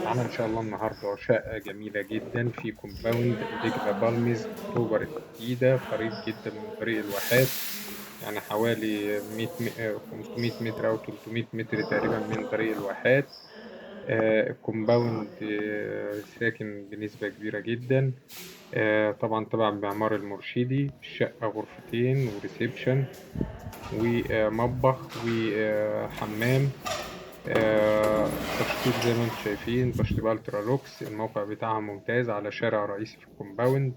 معانا إن شاء الله النهاردة شقة جميلة جدا في كومباوند دجلة بالمز أكتوبر الجديدة، قريب جدا من طريق الواحات. يعني حوالي 500 متر أو 300 متر تقريبا من طريق الواحات. الكومباوند ساكن بنسبة كبيرة جدا. طبعا تبع المعمار المرشدي. الشقة غرفتين وريسبشن ومطبخ وحمام. تشطيب زي ما انتم شايفين، تشطيب الترا لوكس. الموقع بتاعها ممتاز على شارع رئيسي في الكومباوند.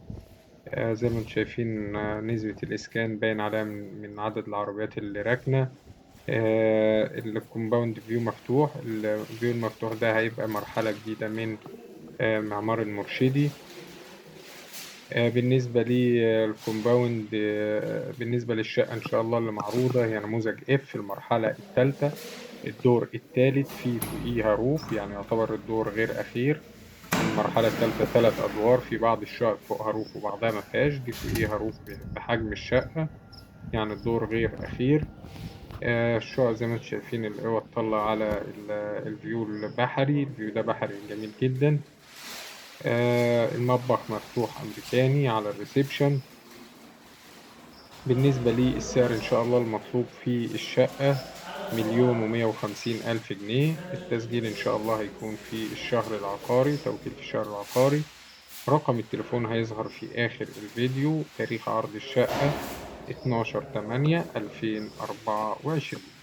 زي ما انتم شايفين، نسبة الإسكان باين عليها من عدد العربيات اللي راكنة. الكومباوند فيو مفتوح. الفيو المفتوح ده هيبقى مرحلة جديدة من معمار المرشدي. بالنسبة للكومباوند، بالنسبة للشقة إن شاء الله اللي معروضة هي نموذج F في المرحلة الثالثة. الدور الثالث فيه فوقيها روف، يعني يعتبر الدور غير أخير. المرحلة الثالثة 3 أدوار، في بعض الشقق فوقها روف وبعضها ما فيهاش. دي فوقيها روف بحجم الشقة، يعني الدور غير أخير. الشقق زي ما انتم شايفين الأوض تطلع على الفيو البحري. الفيو ده بحري جميل جدا. المطبخ مفتوح أمريكاني على الريسبشن. بالنسبة للسعر إن شاء الله المطلوب في الشقة 1,150,000 جنيه. التسجيل إن شاء الله هيكون في الشهر العقاري، توكيل في الشهر العقاري. رقم التليفون هيظهر في آخر الفيديو. تاريخ عرض الشقة 12/8/2024.